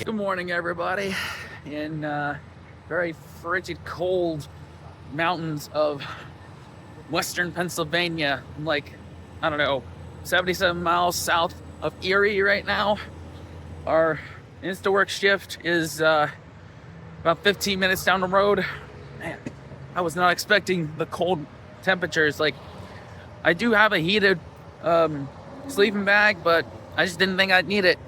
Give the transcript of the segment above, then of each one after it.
Good morning, everybody. In very frigid, cold mountains of western Pennsylvania. I'm like, I don't know, 77 miles south of Erie right now. Our Instawork shift is about 15 minutes down the road. Man, I was not expecting the cold temperatures. Like, I do have a heated sleeping bag, but I just didn't think I'd need it.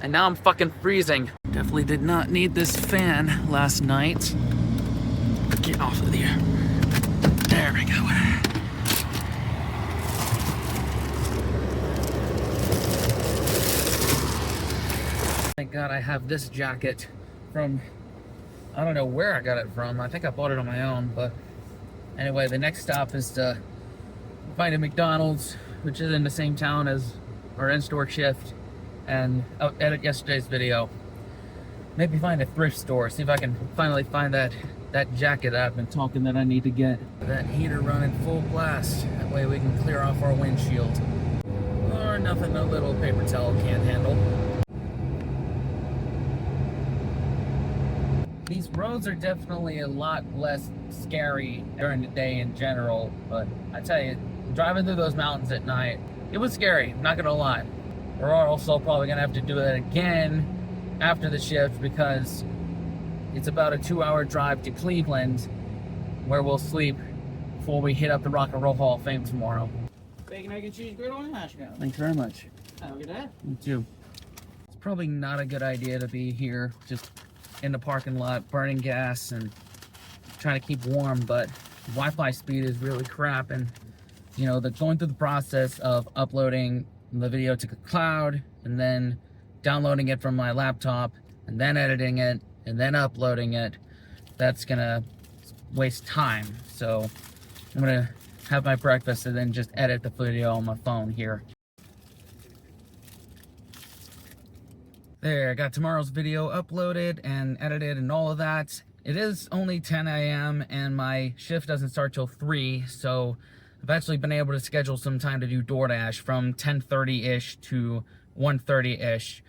And now I'm fucking freezing. Definitely did not need this fan last night. Get off of there. There we go. Thank God I have this jacket from, I don't know where I got it from. I think I bought it on my own, but anyway, the next stop is to find a McDonald's, which is in the same town as our in-store shift, and edit yesterday's video. Maybe find a thrift store, see if I can finally find that jacket that I've been talking that I need to get. That heater running full blast. That way we can clear off our windshield. Or nothing a little paper towel can't handle. These roads are definitely a lot less scary during the day in general, but I tell you, driving through those mountains at night, it was scary, I'm not gonna lie. We're also probably gonna have to do that again after the shift because it's about a 2-hour drive to Cleveland, where we'll sleep before we hit up the Rock and Roll Hall of Fame tomorrow. Bacon, egg, and cheese, griddle, and hash browns. Thanks very much. Have a good day. You too. It's probably not a good idea to be here just in the parking lot burning gas and trying to keep warm, but Wi-Fi speed is really crap, and you know, going through the process of uploading the video to the cloud and then downloading it from my laptop and then editing it and then uploading it, that's gonna waste time. So I'm gonna have my breakfast and then just edit the video on my phone here. There, I got tomorrow's video uploaded and edited and all of that. It is only 10 a.m. and my shift doesn't start till 3, so I've actually been able to schedule some time to do DoorDash from 10:30-ish to 1:30-ish.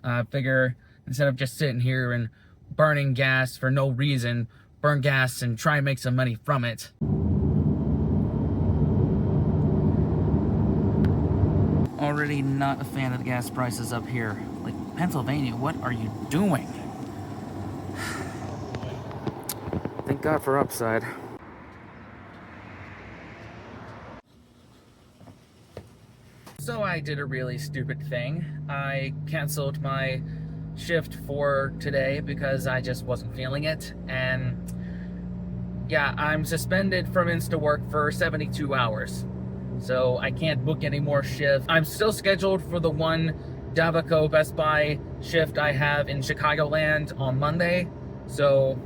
I figure instead of just sitting here and burning gas for no reason, burn gas and try and make some money from it. Already not a fan of the gas prices up here. Like, Pennsylvania, what are you doing? Thank God for upside. So I did a really stupid thing. I canceled my shift for today because I just wasn't feeling it. And yeah, I'm suspended from Instawork for 72 hours. So I can't book any more shifts. I'm still scheduled for the one Davico Best Buy shift I have in Chicagoland on Monday. So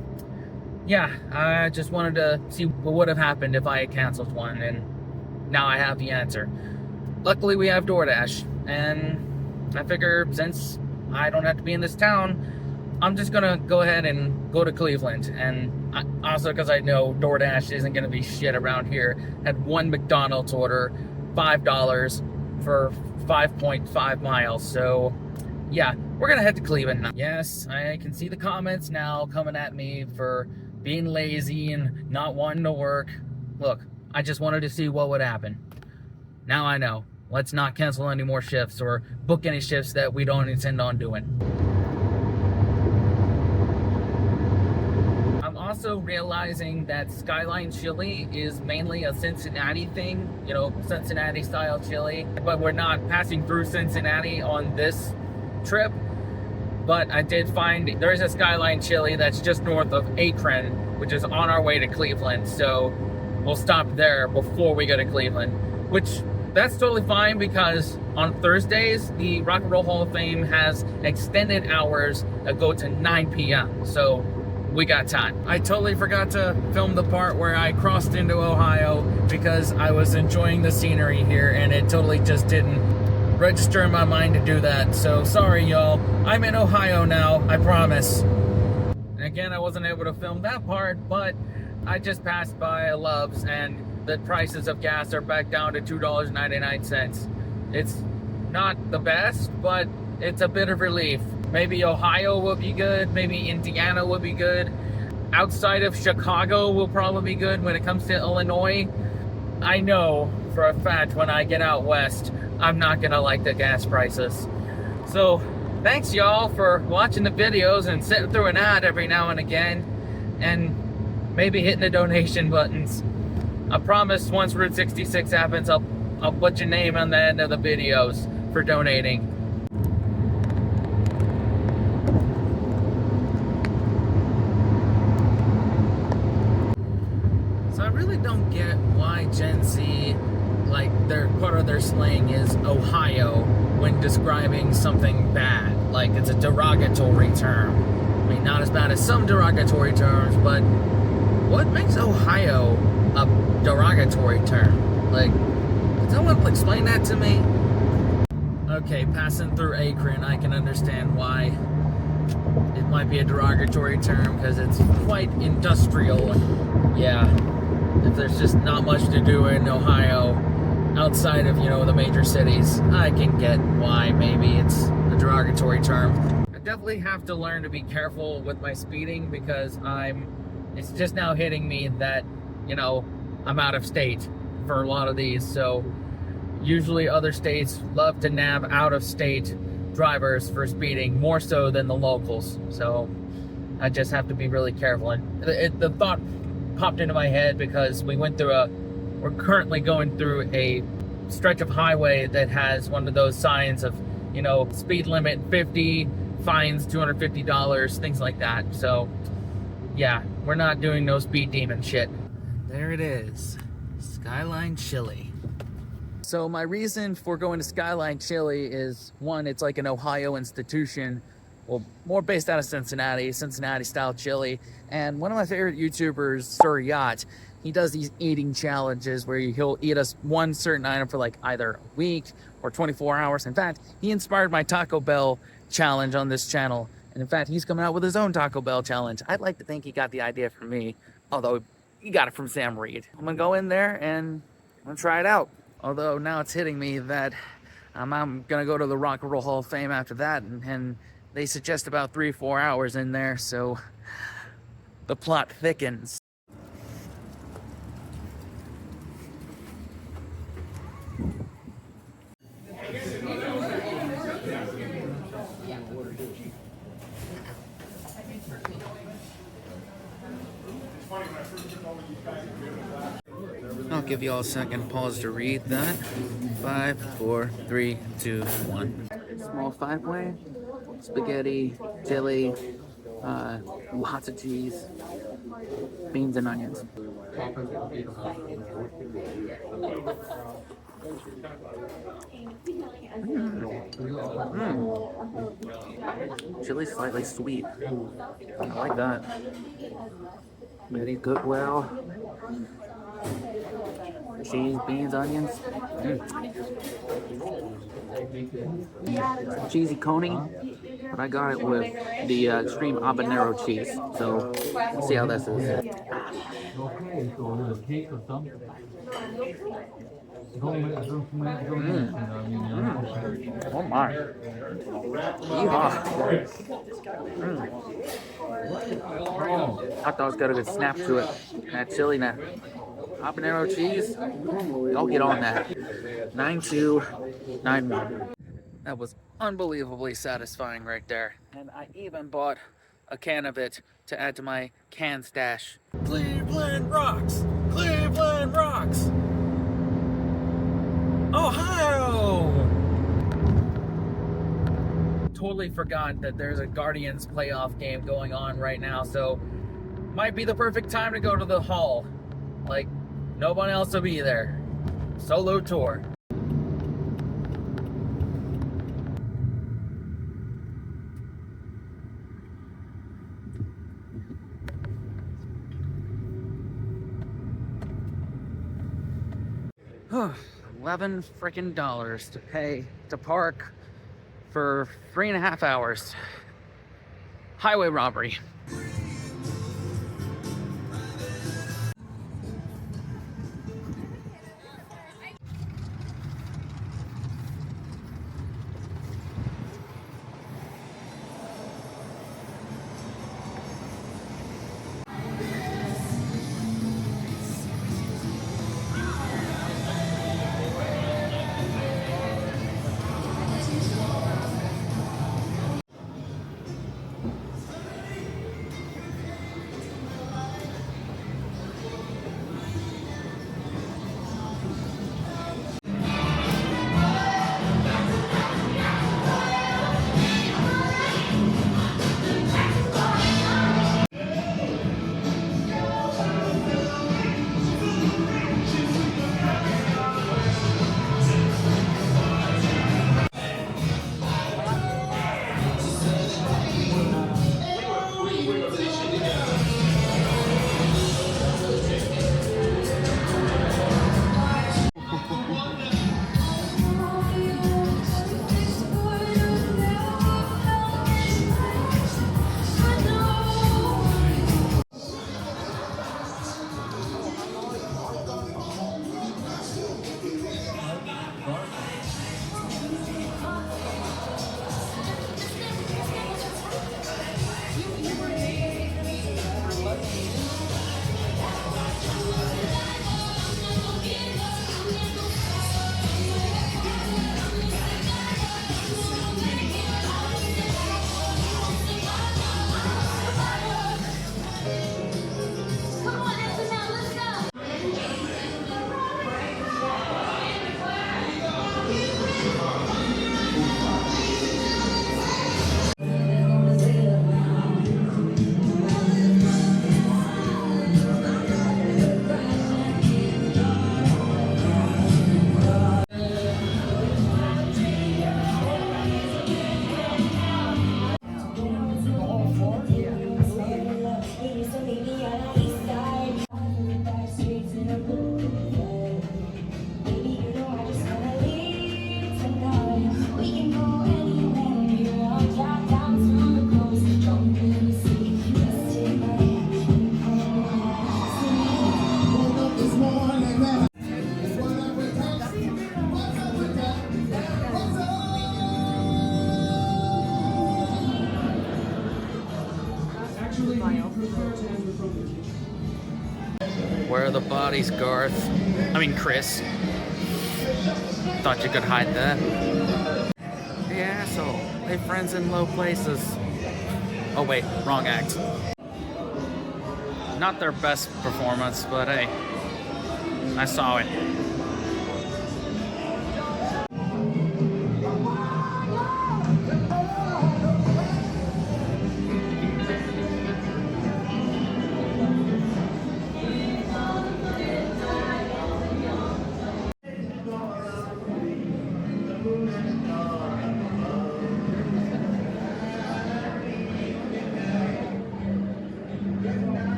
yeah, I just wanted to see what would have happened if I had canceled one, and now I have the answer. Luckily we have DoorDash, and I figure since I don't have to be in this town, I'm just gonna go ahead and go to Cleveland. And also because I know DoorDash isn't gonna be shit around here. Had one McDonald's order, $5 for 5.5 miles. So yeah, we're gonna head to Cleveland now. Yes, I can see the comments now coming at me for being lazy and not wanting to work. Look, I just wanted to see what would happen. Now I know. Let's not cancel any more shifts or book any shifts that we don't intend on doing. I'm also realizing that Skyline chili is mainly a Cincinnati thing, you know, Cincinnati style chili, but we're not passing through Cincinnati on this trip. But I did find there is a Skyline chili that's just north of Akron, which is on our way to Cleveland. So we'll stop there before we go to Cleveland, which that's totally fine because on Thursdays, the Rock and Roll Hall of Fame has extended hours that go to 9 p.m. So we got time. I totally forgot to film the part where I crossed into Ohio because I was enjoying the scenery here and it totally just didn't register in my mind to do that. So sorry, y'all. I'm in Ohio now, I promise. And again, I wasn't able to film that part, but I just passed by a Love's and the prices of gas are back down to $2.99. It's not the best, but it's a bit of relief. Maybe Ohio will be good. Maybe Indiana will be good. Outside of Chicago will probably be good. When it comes to Illinois, I know for a fact when I get out west, I'm not gonna like the gas prices. So thanks y'all for watching the videos and sitting through an ad every now and again, and maybe hitting the donation buttons. I promise once Route 66 happens, I'll put your name on the end of the videos for donating. So I really don't get why Gen Z, like, their part of their slang is Ohio when describing something bad. Like, it's a derogatory term. I mean, not as bad as some derogatory terms, but what makes Ohio a derogatory term? Like, can someone explain that to me? Okay, passing through Akron, I can understand why it might be a derogatory term, because it's quite industrial. Yeah, if there's just not much to do in Ohio outside of, you know, the major cities, I can get why maybe it's a derogatory term. I definitely have to learn to be careful with my speeding, because it's just now hitting me that, you know, I'm out of state for a lot of these. So usually other states love to nab out of state drivers for speeding more so than the locals. So I just have to be really careful. And the thought popped into my head because we're currently going through a stretch of highway that has one of those signs of, you know, speed limit 50, fines $250, things like that. So yeah, we're not doing no speed demon shit. There it is, Skyline Chili. So my reason for going to Skyline Chili is, one, it's like an Ohio institution, well, more based out of Cincinnati style chili. And one of my favorite YouTubers, Sir Yacht, he does these eating challenges where he'll eat us one certain item for like either a week or 24 hours. In fact, he inspired my Taco Bell challenge on this channel. And in fact, he's coming out with his own Taco Bell challenge. I'd like to think he got the idea from me, although he got it from Sam Reed. I'm gonna go in there and I'm gonna try it out. Although now it's hitting me that I'm gonna go to the Rock and Roll Hall of Fame after that, and they suggest about 3-4 hours in there, so the plot thickens. I'll give you all a second pause to read that. 5, 4, 3, 2, 1. Small 5-way, spaghetti, chili, lots of cheese, beans and onions. Chili's slightly sweet. I like that. Very cooked well. Cheese, beans, onions. Cheesy coney, but I got it with the extreme habanero cheese. So let's see how this is. Oh my. Yeehaw. Hot dog's got a good snap to it. That chili, that habanero cheese. I'll get on that. 9291. That was unbelievably satisfying right there. And I even bought a can of it to add to my can stash. Cleveland rocks! Cleveland rocks! Ohio! Totally forgot that there's a Guardians playoff game going on right now, so might be the perfect time to go to the hall. Like, no one else will be there. Solo tour. $11 freaking to pay to park for 3.5 hours. Highway robbery. Where are the bodies, Garth? I mean, Chris. Thought you could hide that. The asshole. They friends in low places. Oh wait, wrong act. Not their best performance, but hey, I saw it.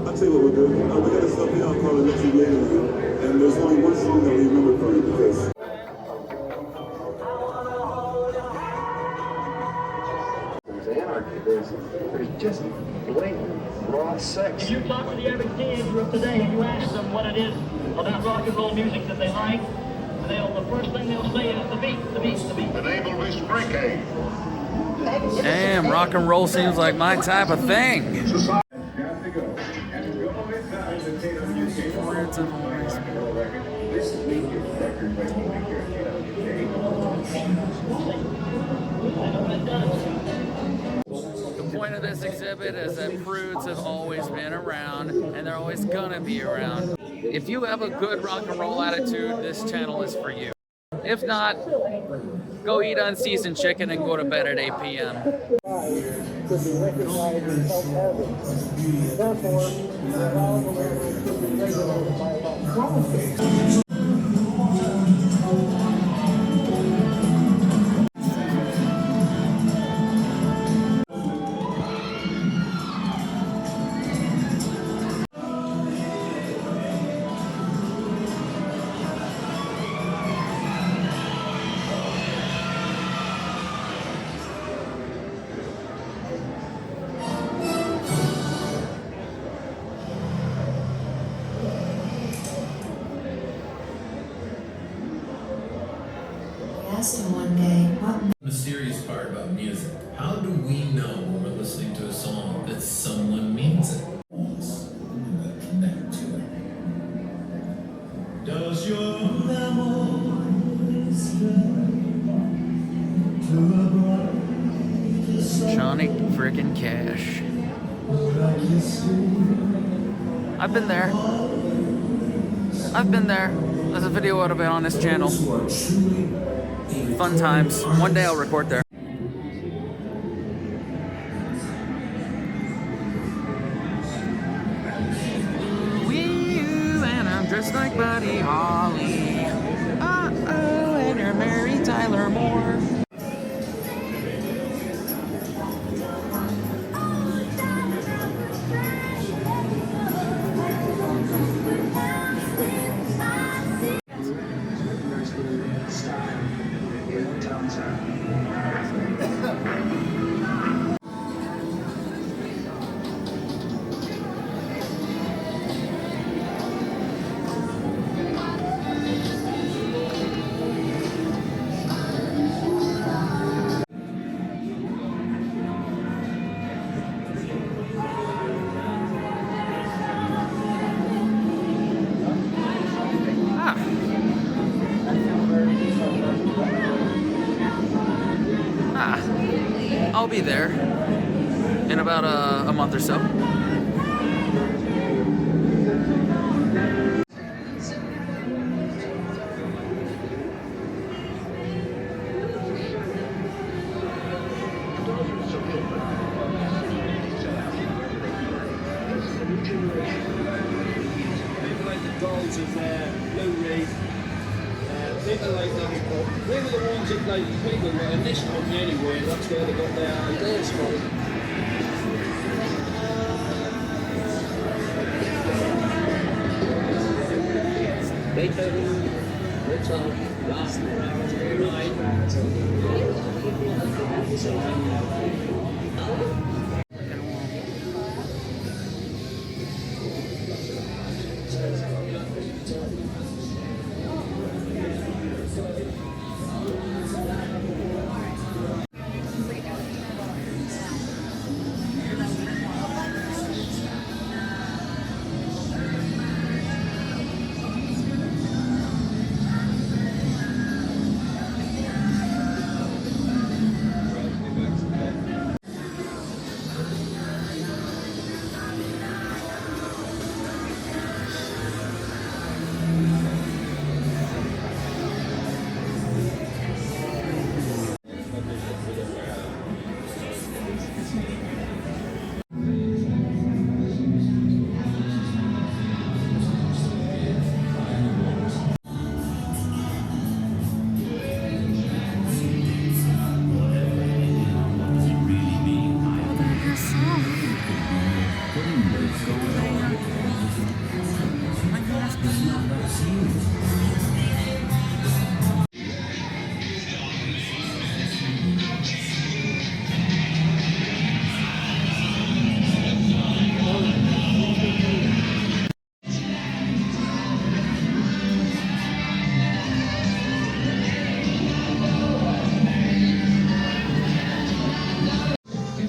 I'll tell you what we'll do. We got a stuff here I'll call it Let You Later. And there's only one song that we remember from it because there's anarchy. There's just blatant raw sex. If you talk to the average teenager of today and you ask them what it is about rock and roll music that they like, the first thing they'll say is the beat, the beat, the beat. Enable this breaking. Damn, rock and roll seems like my type of thing. The point of this exhibit is that prudes have always been around, and they're always gonna be around. If you have a good rock and roll attitude, this channel is for you. If not, go eat unseasoned chicken and go to bed at 8 p.m. Asked him one day, what Mysterious part about music. How do we know when we're listening to a song that someone means it? Connect to it. Does your Johnny friggin' Cash. I've been there. I've been there. There's a video out of it on this channel. Fun times. One day I'll record there. Wee-oo, and I'm dressed like Buddy Holly. Uh-oh, and you're Mary Tyler Moore. I'll be there in about a month or so. People like the Dolls of Lou Reed. People like that. We were the ones that like people were in this company anyway, that's where they got their ideas from. Beethoven, Mozart, Last 4 hours of the ride.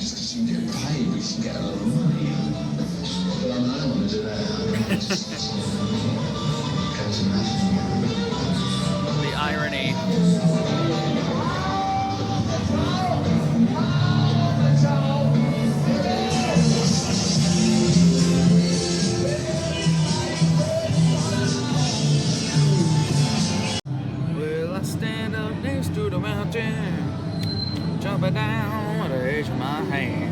Just because you get paid, you should get a lot of money. But I don't want to do that. Go to nothing. The irony. Well, I stand up next to the mountain, jumping down the edge of my hand.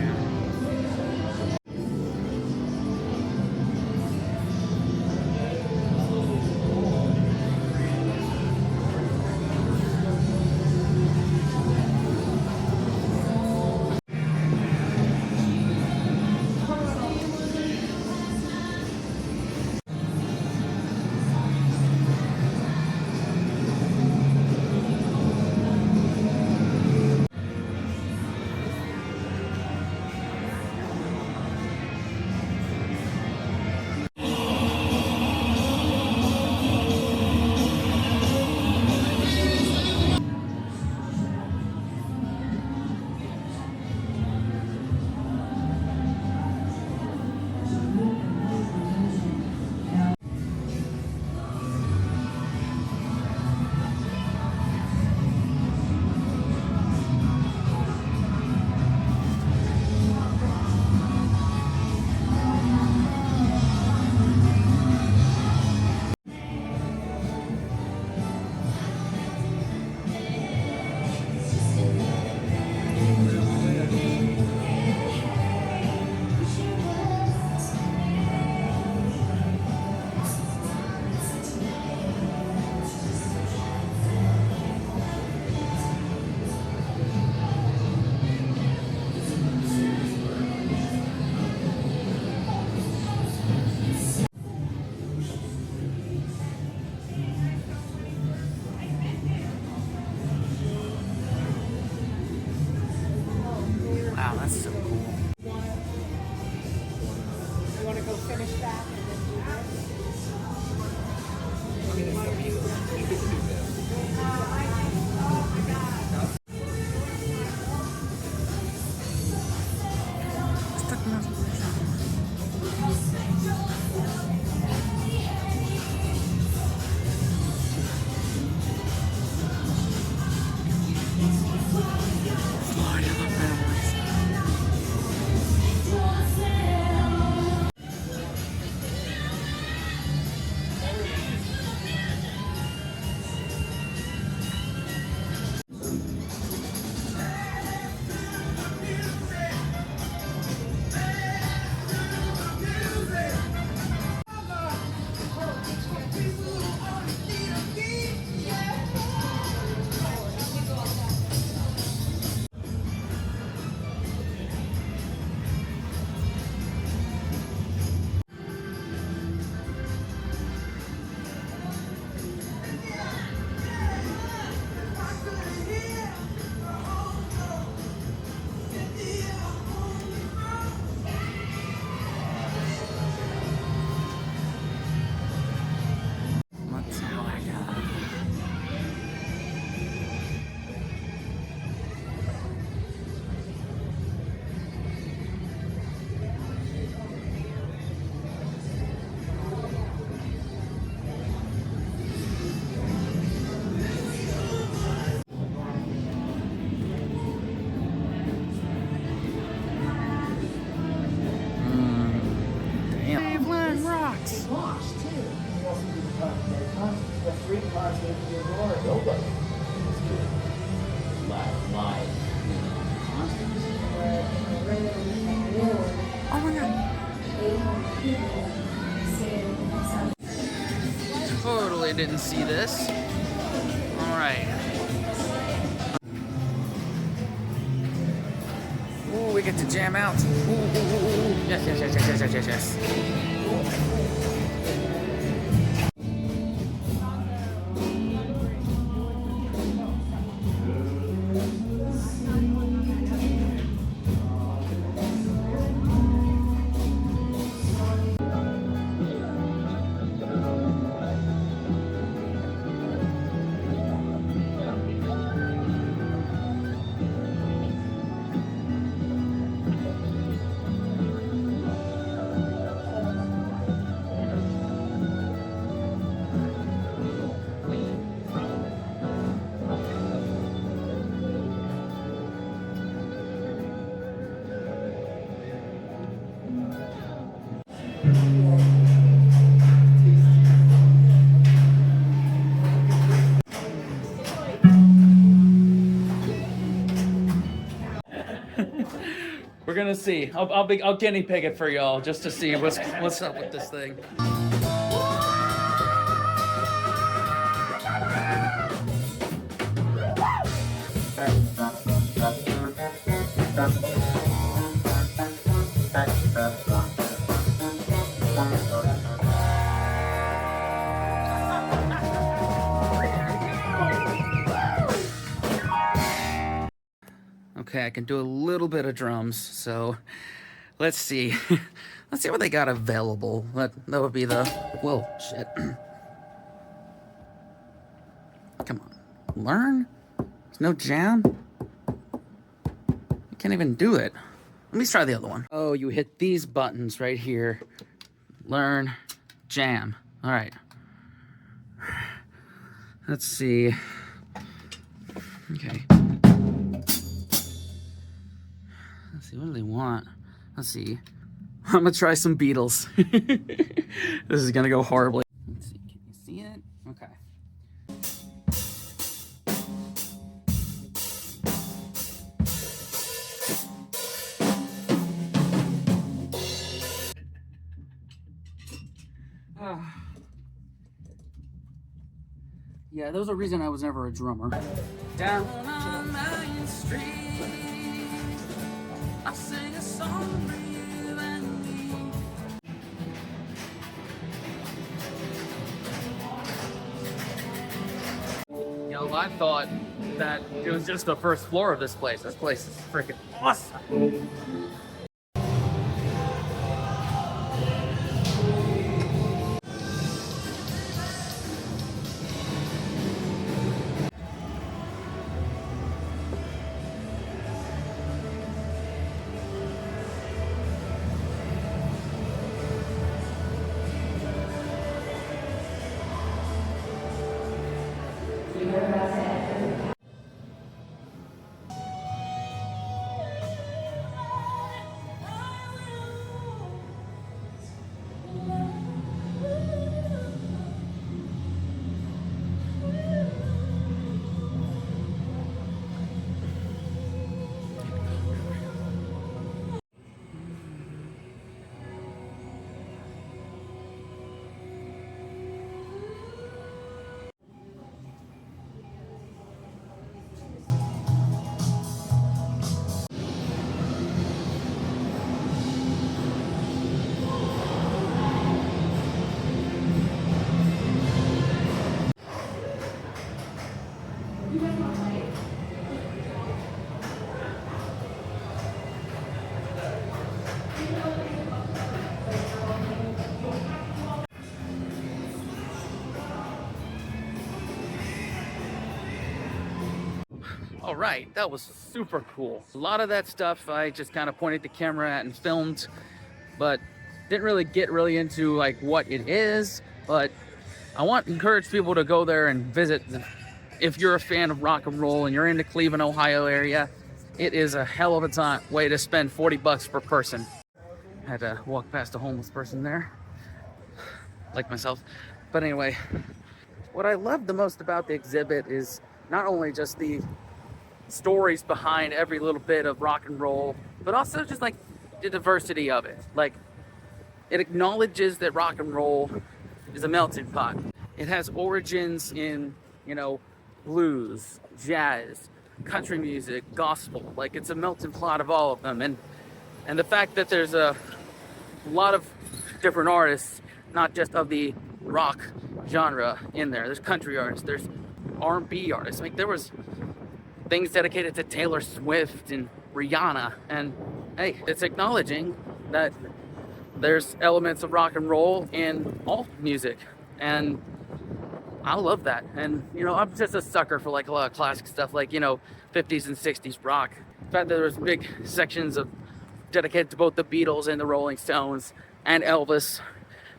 Wow, that's so cool. You want to go finish that and then do Florida families. wash too. You also do the free concert for your door. Nobody. Live. Oh my god. Totally didn't see this. All right. Ooh, we get to jam out. Ooh, ooh, ooh, ooh. Yes, yes, yes, yes, yes, yes, yes. We're gonna see. I'll guinea pig it for y'all just to see what's up with this thing. Okay, I can do a little bit of drums, so let's see. Let's see what they got available. That would be the... Whoa, shit. Come on. Learn? There's no jam? You can't even do it. Let me try the other one. Oh, you hit these buttons right here. Learn, jam. All right. Let's see. Okay. Let's see, what do they want? Let's see. I'm gonna try some Beatles. This is gonna go horribly. Let's see, can you see it? Okay. Yeah, there was a reason I was never a drummer. Down on Main Street, I sing a song for you and me. Yo, I thought that it was just the first floor of this place. This place is freaking awesome. All right, that was super cool. A lot of that stuff I just kind of pointed the camera at and filmed, but didn't really get into like what it is. But I want to encourage people to go there and visit. If you're a fan of rock and roll and you're in the Cleveland, Ohio area, it is a hell of a way to spend 40 bucks per person. Had to walk past a homeless person there. like myself. But anyway, what I love the most about the exhibit is not only just the stories behind every little bit of rock and roll, but also just like the diversity of it. Like, it acknowledges that rock and roll is a melting pot. It has origins in, you know, blues, jazz, country music, gospel. Like, it's a melting pot of all of them. And the fact that there's a lot of different artists, not just of the rock genre in there. There's country artists, there's R&B artists. Like, there was things dedicated to Taylor Swift and Rihanna. And hey, it's acknowledging that there's elements of rock and roll in all music. And I love that. And, you know, I'm just a sucker for like a lot of classic stuff, like, you know, 50s and 60s rock. The fact that there was big sections of dedicated to both the Beatles and the Rolling Stones and Elvis,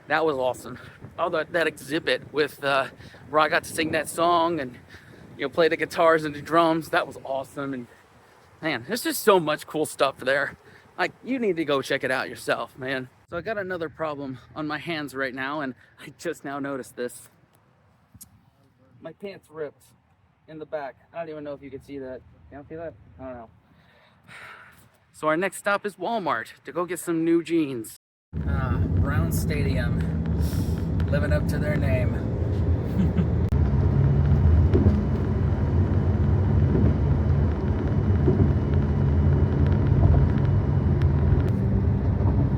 that was awesome. Oh, that exhibit with where I got to sing that song and, you know, play the guitars and the drums, that was awesome. And man, there's just so much cool stuff there. Like, you need to go check it out yourself, man. So I got another problem on my hands right now, and I just now noticed this. My pants ripped in the back. I don't even know if you can see that. You don't see that? I don't know. So our next stop is Walmart to go get some new jeans. Brown Stadium, living up to their name.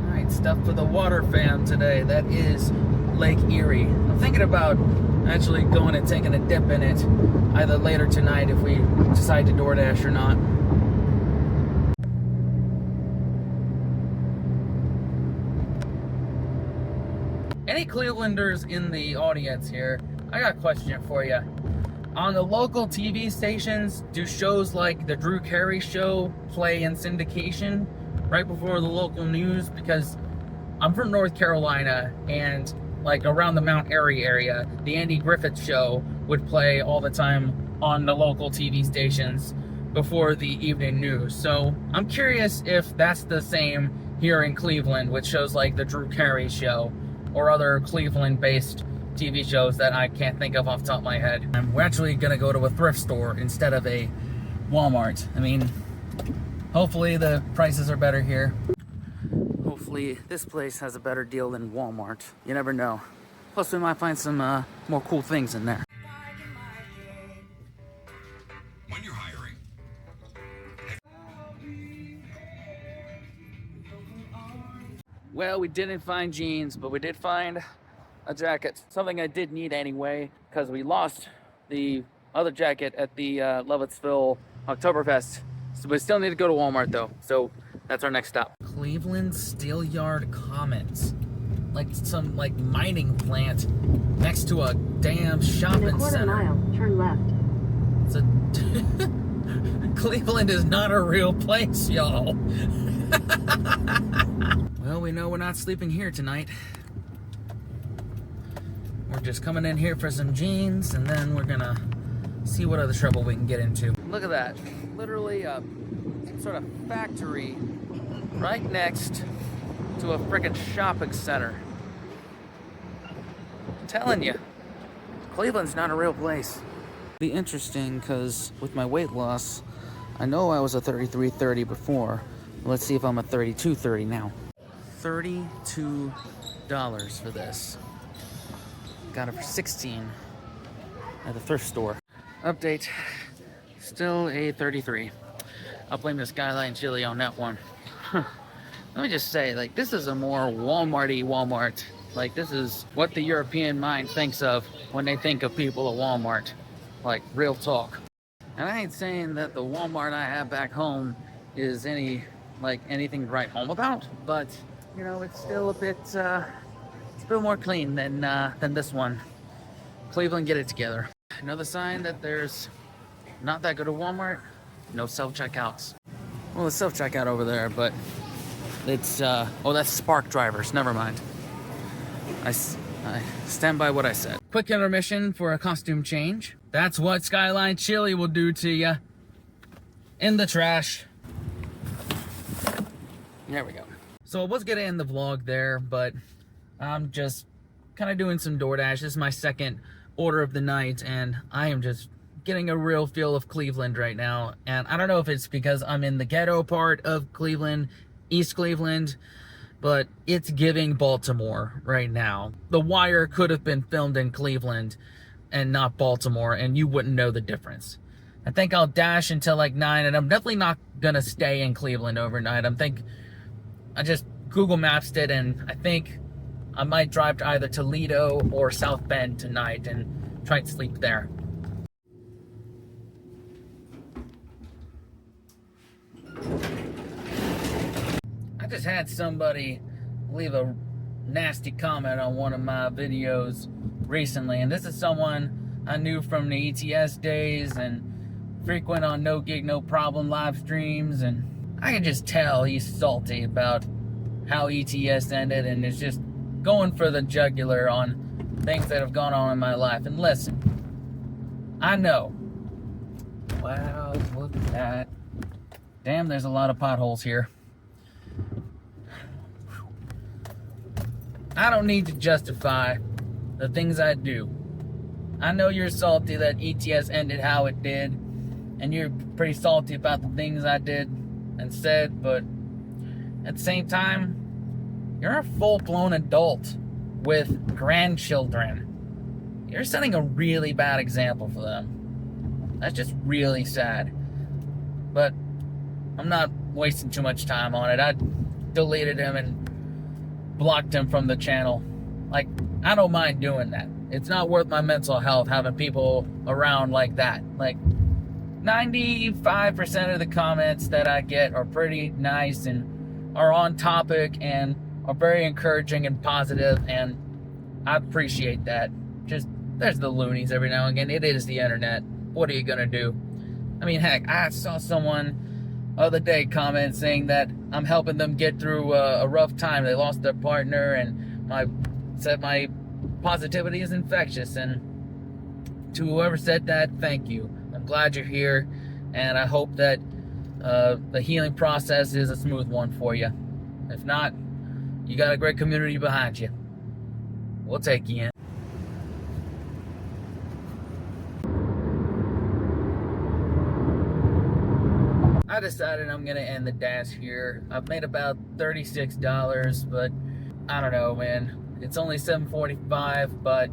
Alright, stuff for the water fam today. That is Lake Erie. I'm thinking about actually going and taking a dip in it either later tonight if we decide to DoorDash or not. Any Clevelanders in the audience here, I got a question for you. On the local TV stations, do shows like the Drew Carey Show play in syndication right before the local news? Because I'm from North Carolina, and like around the Mount Airy area, the Andy Griffith Show would play all the time on the local TV stations before the evening news. So I'm curious if that's the same here in Cleveland with shows like the Drew Carey Show or other Cleveland-based TV shows that I can't think of off the top of my head. We're actually gonna go to a thrift store instead of a Walmart. I mean, hopefully the prices are better here. Hopefully this place has a better deal than Walmart. You never know. Plus we might find some more cool things in there. When you're hiring. Well, we didn't find jeans, but we did find a jacket. Something I did need anyway, because we lost the other jacket at the Lovettsville Oktoberfest. So we still need to go to Walmart though. So that's our next stop. Cleveland Steel Yard Commons. Like some like mining plant next to a damn shopping In a quarter center. mile, turn left. It's a Cleveland is not a real place, y'all. Well, we know we're not sleeping here tonight. We're just coming in here for some jeans, and then we're gonna see what other trouble we can get into. Look at that. Literally a sort of factory right next to a frickin' shopping center. I'm telling you, Cleveland's not a real place. Be interesting, because with my weight loss, I know I was a 33-30 before. Let's see if I'm a 32-30 now. $32 for this. Got it for $16 at the thrift store. Update, still a 33. I'll blame the Skyline chili on that one. Let me just say, like, this is a more Walmart-y Walmart. Like, this is what the European mind thinks of when they think of people at Walmart. Like, real talk. And I ain't saying that the Walmart I have back home is anything to write home about, but you know, it's still a bit more clean than this one. Cleveland, get it together. Another sign that there's not that good of Walmart, no self-checkouts. Well, there's self-checkout over there, but it's, oh, that's Spark drivers, never mind. I stand by what I said. Quick intermission for a costume change. That's what Skyline chili will do to you. In the trash. There we go. So I was gonna end the vlog there, but I'm just kind of doing some DoorDash. This is my second order of the night, and I am just getting a real feel of Cleveland right now. And I don't know if it's because I'm in the ghetto part of Cleveland, East Cleveland, but it's giving Baltimore right now. The Wire could have been filmed in Cleveland and not Baltimore, and you wouldn't know the difference. I think I'll dash until like 9, and I'm definitely not gonna stay in Cleveland overnight. I just Google Maps it, and I think I might drive to either Toledo or South Bend tonight and try and sleep there. I just had somebody leave a nasty comment on one of my videos recently, and this is someone I knew from the ETS days and frequent on No Gig No Problem live streams, and I can just tell he's salty about how ETS ended and is just going for the jugular on things that have gone on in my life. And listen, I know. Wow, look at that. Damn, there's a lot of potholes here. I don't need to justify the things I do. I know you're salty that ETS ended how it did, and you're pretty salty about the things I did and said, but at the same time, you're a full-blown adult with grandchildren. You're setting a really bad example for them. That's just really sad. But I'm not wasting too much time on it. I deleted him and blocked him from the channel. Like, I don't mind doing that. It's not worth my mental health having people around like that. Like, 95% of the comments that I get are pretty nice and are on topic and are very encouraging and positive, and I appreciate that. Just, there's the loonies every now and again. It is the internet. What are you gonna do? I mean, heck, I saw someone the other day comment saying that I'm helping them get through a rough time. They lost their partner, and said my positivity is infectious. And to whoever said that, thank you. I'm glad you're here, and I hope that the healing process is a smooth one for you. If not, you got a great community behind you. We'll take you in. I decided I'm gonna end the dash here. I've made about $36, but I don't know, man. It's only 7:45, but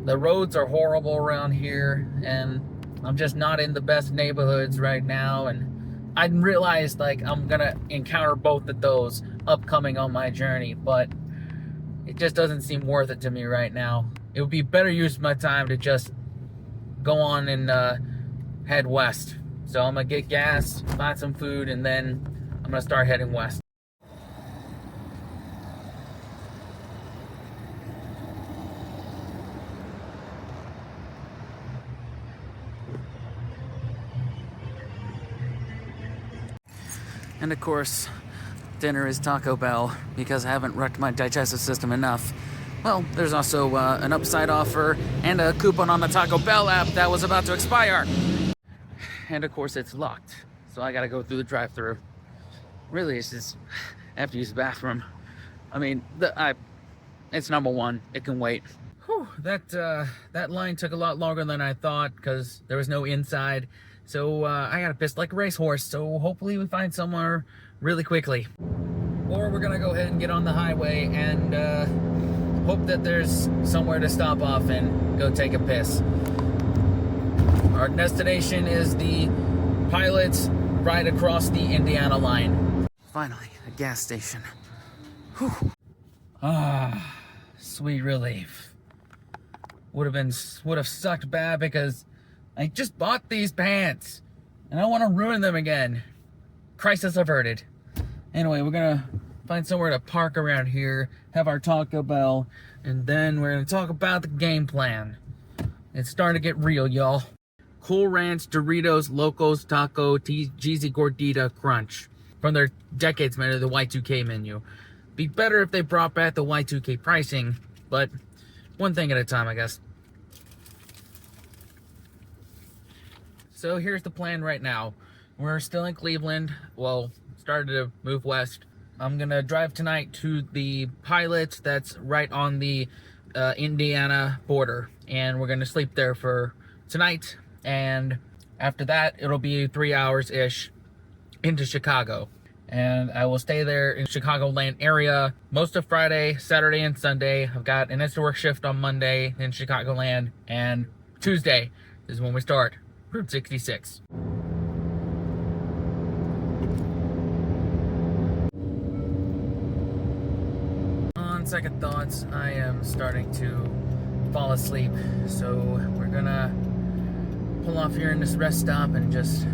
the roads are horrible around here, and I'm just not in the best neighborhoods right now, and I realized like I'm gonna encounter both of those upcoming on my journey, but it just doesn't seem worth it to me right now. It would be better use of my time to just go on and head west. So I'm gonna get gas, find some food, and then I'm gonna start heading west. And of course, dinner is Taco Bell because I haven't wrecked my digestive system enough. Well, there's also an upside offer and a coupon on the Taco Bell app that was about to expire. And of course, it's locked, so I gotta go through the drive-thru. Really, it's just, I have to use the bathroom. I mean, it's number one. It can wait. Whew, that line took a lot longer than I thought because there was no inside. So I got pissed like a racehorse, so hopefully we find somewhere really quickly. Or we're gonna go ahead and get on the highway and hope that there's somewhere to stop off and go take a piss. Our destination is the Pilots right across the Indiana line. Finally, a gas station. Whew. Ah, sweet relief. Would have sucked bad because I just bought these pants, and I don't want to ruin them again. Crisis averted. Anyway, we're gonna find somewhere to park around here, have our Taco Bell, and then we're gonna talk about the game plan. It's starting to get real, y'all. Cool Ranch Doritos Locos Taco Cheesy Gordita Crunch from their Decades menu, the Y2K menu. Be better if they brought back the Y2K pricing, but one thing at a time, I guess. So here's the plan right now. We're still in Cleveland. Well, started to move west. I'm gonna drive tonight to the Pilot that's right on the Indiana border, and we're gonna sleep there for tonight, and after that it'll be 3 hours ish into Chicago, and I will stay there in Chicagoland area most of Friday, Saturday, and Sunday. I've got an extra work shift on Monday in Chicagoland, and Tuesday is when we start Route 66. On second thoughts, I am starting to fall asleep, so we're gonna pull off here in this rest stop and just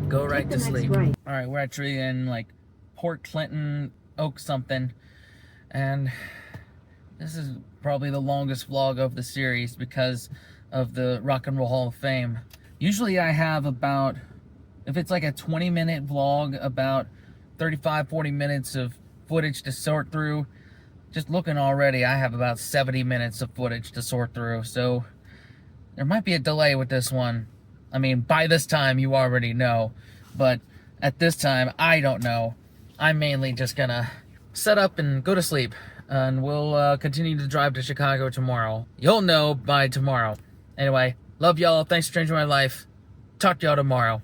go right to sleep. All right, we're actually in like Port Clinton, Oak something, and this is probably the longest vlog of the series because of the Rock and Roll Hall of Fame. Usually I have about, if it's like a 20-minute vlog, about 35-40 minutes of footage to sort through. Just looking already, I have about 70 minutes of footage to sort through, so there might be a delay with this one. I mean, by this time you already know, but at this time I don't know. I'm mainly just gonna set up and go to sleep, and we'll continue to drive to Chicago tomorrow. You'll know by tomorrow. Anyway, love y'all. Thanks for changing my life. Talk to y'all tomorrow.